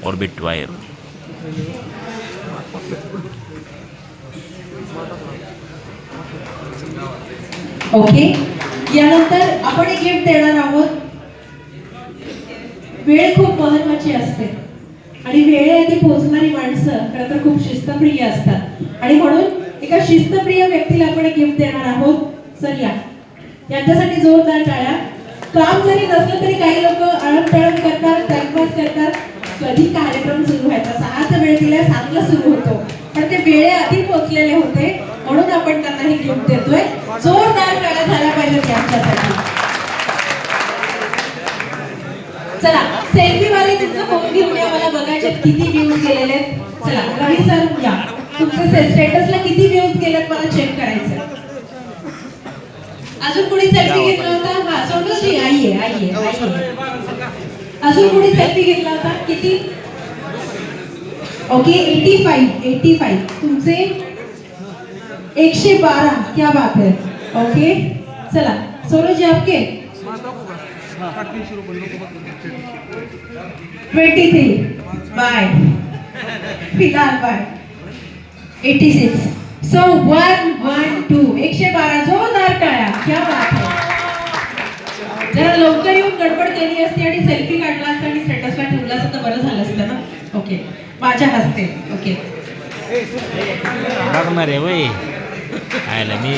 Orbit wire. Okay, यानंतर आपण एक गिफ्ट देणार आहोत. वेळ खूप महत्वाची असते आणि वेळेआधी पोहोचणारी माणसं खरं तर खूप शिस्तप्रिय असतात आणि म्हणून एका शिस्तप्रिय व्यक्तीला आपण एक गिफ्ट देणार आहोत. सर या, यांच्यासाठी जोरदार टाळ्या. काम जरी नसलं तरी काही लोक अळमटळम करतात, टाइमपास करतात. कधी कार्यक्रम सुरू व्हायचा, 6चा वेळ दिला 7ला सुरू होतो, पण ते वेळेआधी पोहोचलेले होते म्हणून आपण त्यांना हे गिफ्ट देतोय. जोरदार टाळ्या झाल्या पाहिजेत यांच्यासाठी. चला, सेल्फी वाले तुमचा फोन घेऊन या, मला बघायचे किती व्ह्यूज गेलेले आहेत. चला रवी सर या, तुमचं स्टेटसला किती व्ह्यूज गेलेत मला चेक करायचं. अजून कोणी सेल्फी घेतला होता? हा सोनूजी आइए आइए आइए. अजून कोणी सेल्फी घेतला होता? किती? ओके 85 तुमचे 112. क्या बात है. ओके चला सोनूजी आपके 23 बाय फिलहाल बाय 86. सो 112 112 जोरदार टाळ्या. क्या बात है. जरा लवकर येऊन गडबड केली असती आणि सेल्फी काढला असता आणि स्टेटसला ठेवला असतं तर बरं झालं असतं ना. ओके माझ्या हस्ते. ओके बघणार आहे वय आयला मी.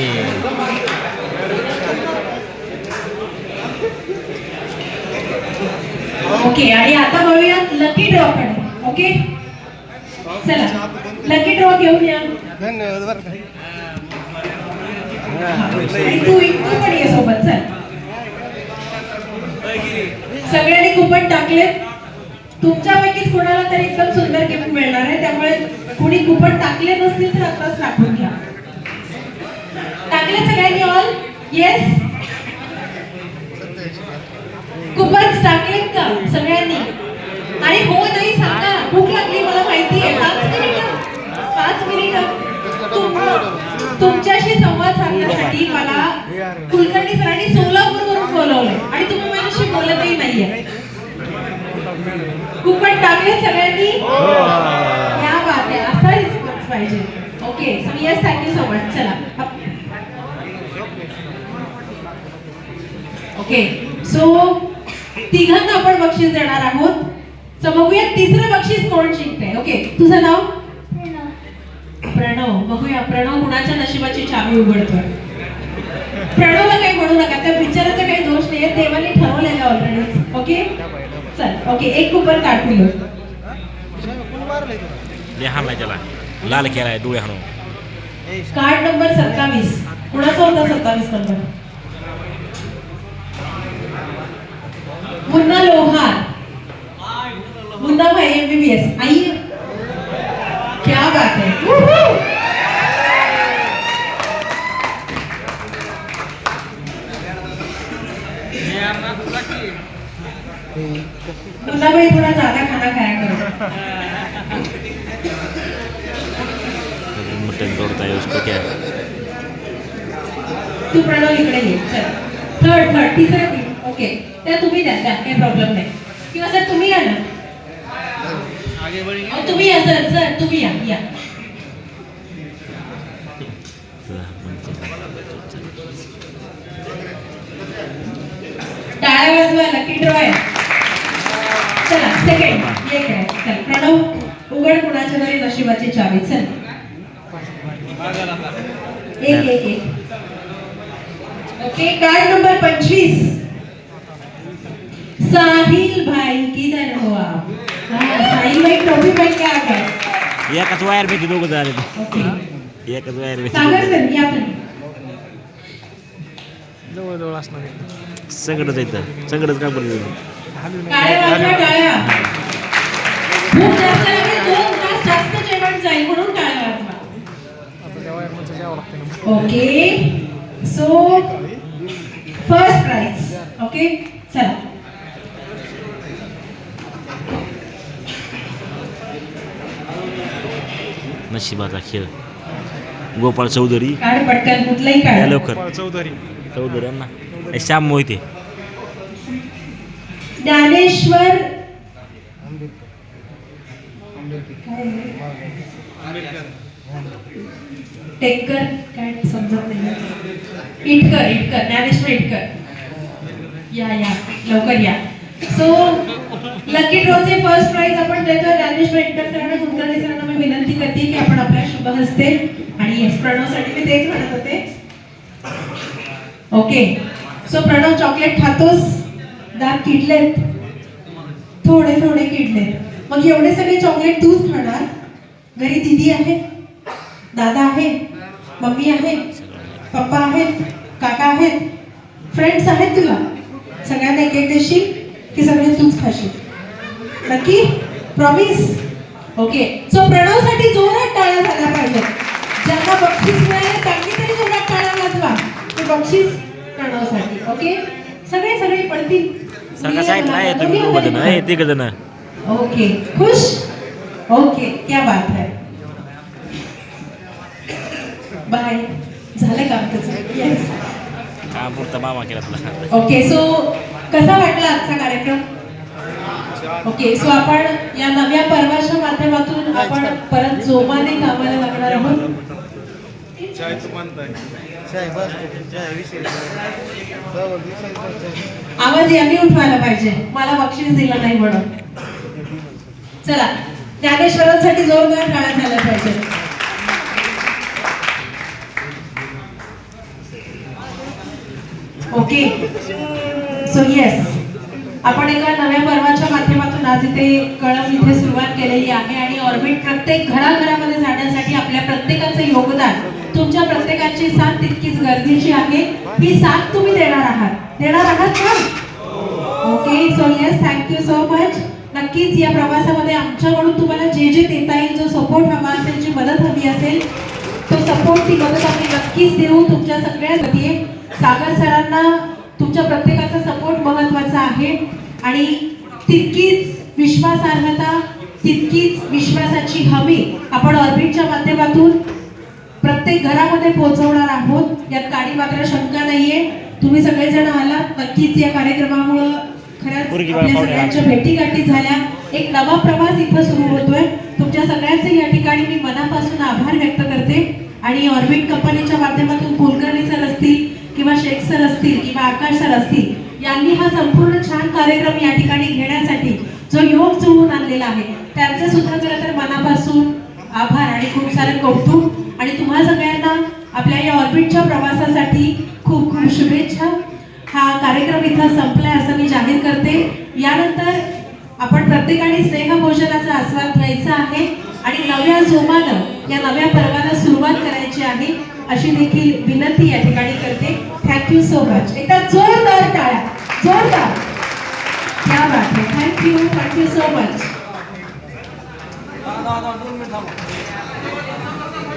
ओके आणि आता बघूयात लकी ड्रॉ कडे. ओके चला लकी ड्रॉ घेऊन या. धन्यवाद बरं का. आणि तू पण ये सोबत. चल सगळ्यांनी कुपन टाकले. तुमच्यापैकी कोणाला तरी एकदम सुंदर गिफ्ट मिळणार आहे, त्यामुळे कुणी कुपन टाकले नसतील तर आताच टाकून घ्या. टाकले सगळ्यांनी? All yes. कुपन्स टाकलेत का सगळ्यांनी? आणि हो नाही सांगा. भूक लागली मला माहिती आहे. 5 मिनिटं तुमच्याशी संवाद साधण्यासाठी मला कुलकर्णी सरांनी सोलापूरवरून बोलवलंय आणि तुम्ही माझ्याशी बोलतही नाहीये. कुपन टाकले सगळ्यांनी? या बात आहे. असा रिस्पॉन्स पाहिजे. Okay so yes thank you so much. चला ओके सो तिघांना आपण बक्षीस देणार आहोत. सो बघूया तिसरं बक्षीस कोण जिंकतंय. ओके तुझं नाव? प्रणव. बघूया प्रणव कुणाच्या नशिबाची चावी उघडतोय. प्रणवला काही म्हणू नका, त्या बिचाराचा काही दोष नाहीये, देवाने ठरवलेलं ऑलरेडी. ओके चल. ओके एक कुपन काढून हाणलाय त्याला लाल केलाय डोळे हाणून. Card number 27. कुणाचा होता 27 नंबर? मुन्ना लोहार. मुन्ना भाई MBBS. आई क्या बात है. मुन्ना भाई थोड़ा ज्यादा खाना खाया करो. मटन तोड़ता है उसको क्या. तू प्रणव इकडे ये. चल थर्ड तिसरं टीम. ओके त्या तुम्ही द्या काही प्रॉब्लेम नाही. किंवा सर तुम्ही या ना. तुम्ही या सर तुम्ही या. टाळ्या वाजवा. लकी ड्रॉ आहे. चला सेकंड एक आहे. चल प्रणव उघड कुणाच्या तरी नशिबाची चावी. चल एक. Okay card number 25. साहिल भाई किधर हो आप? साहिल भाई ट्रॉफी पहन के आ गए. एकाच वायर पैकी दोघं झाले. ओके एकाच वायर सागर सर या तुम्ही. जवळ असणार. सगळंच येतं. सगळंच काम करत. टाळ्या वाजवा टाळ्या. खूप जास्त लागेल. 2 तास जास्त जेवण जाईल म्हणून टाळ्या वाजवा. आता त्या वायरमनचं घ्यावं लागतं. Okay so first prize. Okay चला नशिबाचा खेळ. गोपाळ चौधरी. काढ पटकन कुठलाही काढ. लवकर चौधरी चौधरी यांना श्याम मोहिते. ज्ञानेश्वर टेक्कर, काय समजत नाही, इटकर, ज्ञानेश्वर इटकर, या लवकर या. सो लकी ड्रॉचे फर्स्ट प्राइज आपण देतो ज्ञानेश्वर इटकर सरांना. कुलकर्णी सरांना मी विनंती करते की आपण आपल्या शुभ हस्ते, आणि येस प्रणवसाठी मी तेच म्हणत होते. ओके, सो प्रणव चॉकलेट खातोस? दात किडलेत, थोडे थोडे किडलेत. मग एवढे सगळे चॉकलेट तूच खाणार? घरी दीदी आहे, दादा आहे, मम्मी आहे, पप्पा आहेत, काका आहेत, फ्रेंड्स आहेत तुला? सगळ्यांना एक एक देशील की सगळे तूच खाशील? नक्की? प्रॉमिस? ओके, सो प्रणवसाठी जोरात टाळ्या झाल्या पाहिजे. ज्यांना बक्षीस मिळाले त्यांनी तरी जोरात टाळ्या वाजवा. ते बक्षीस प्रणवसाठी. ओके, सगळे सगळे पडतील. सारखा सांगितलं आहे तुम्ही दोघं जण आहे, तिघ जण. ओके, खुश? ओके, क्या बात है. बाय. झालं काम तुझं? येस. काम पुरता मामा केला तुला. ओके, सो कसा वाटला आजचा कार्यक्रम? ओके, सो आपण या नव्या पर्वाच्या माध्यमातून आपण परत जोमाने कामाला लागणार आहोत. आवाज यांनी उठवायला पाहिजे, मला बक्षीस दिलं नाही म्हणून. चला, ज्ञानेश्वरांसाठी जोरदार टाळ्या झाल्या पाहिजे. ओके, सो येस, आपण एका नव्या पर्वाच्या माध्यमातून आज इथे कळम इथे सुरुवात केलेली आहे. आणि ऑर्बिट प्रत्येक घराघरामध्ये जाण्यासाठी आपल्या प्रत्येकाचं योगदान, तुमच्या प्रत्येकाची साथ तितकीच गरजेची आहे. ही साथ तुम्ही देणार आहात का? Okay, so yes, thank you so much. नक्कीच या प्रवासामध्ये आमच्याकडून तुम्हाला जे जे देता येईल, जो सपोर्ट हवा असेल, जी मदत हवी असेल, तो सपोर्ट, ती मदत आम्ही नक्कीच देऊ. तुमच्या सगळ्यांमध्ये सागर सरांना तुमच्या प्रत्येकाचा सपोर्ट महत्त्वाचा आहे. आणि तितकीच विश्वासार्हता, तितकीच विश्वासाची हमी आपण ऑर्बिटच्या माध्यमातून प्रत्येक घरामध्ये पोहोचवणार आहोत. यात काही मात्र शंका नाहीये. तुम्ही सगळेजण आलात, नक्कीच या कार्यक्रमामुळे खरंच आपल्या सगळ्यांच्या भेटीगाठी झाल्या. एक नवा प्रवास इथं सुरू होतोय. तुमच्या सगळ्यांचे या ठिकाणी मी मनापासून आभार व्यक्त करते. आणि ऑर्बिट कंपनीच्या माध्यमातून कुलकर्णी सर असतील किंवा शेख सर असतील किंवा आकाश सर असतील, यांनी हा संपूर्ण छान कार्यक्रम या ठिकाणी घेण्यासाठी जो योग जुळवून आणलेला आहे, त्यांचे सुद्धा खरं तर मनापासून आभार आणि खूप सारे कौतुक. आणि तुम्हा सगळ्यांना आपल्या या ऑर्बिटच्या प्रवासासाठी खूप खूप शुभेच्छा. हा कार्यक्रम इथं संपलाय असं मी जाहीर करते. यानंतर आपण प्रत्येकाने स्नेहभोजनाचा आस्वाद घ्यायचा आहे आणि नव्या जोमानं या नव्या पर्वाला सुरुवात करायची आहे अशी देखील विनंती या ठिकाणी करते. Thank you so much. एकदा जोरदार टाळ्या, जोरदार. क्या बात है. Thank you so much.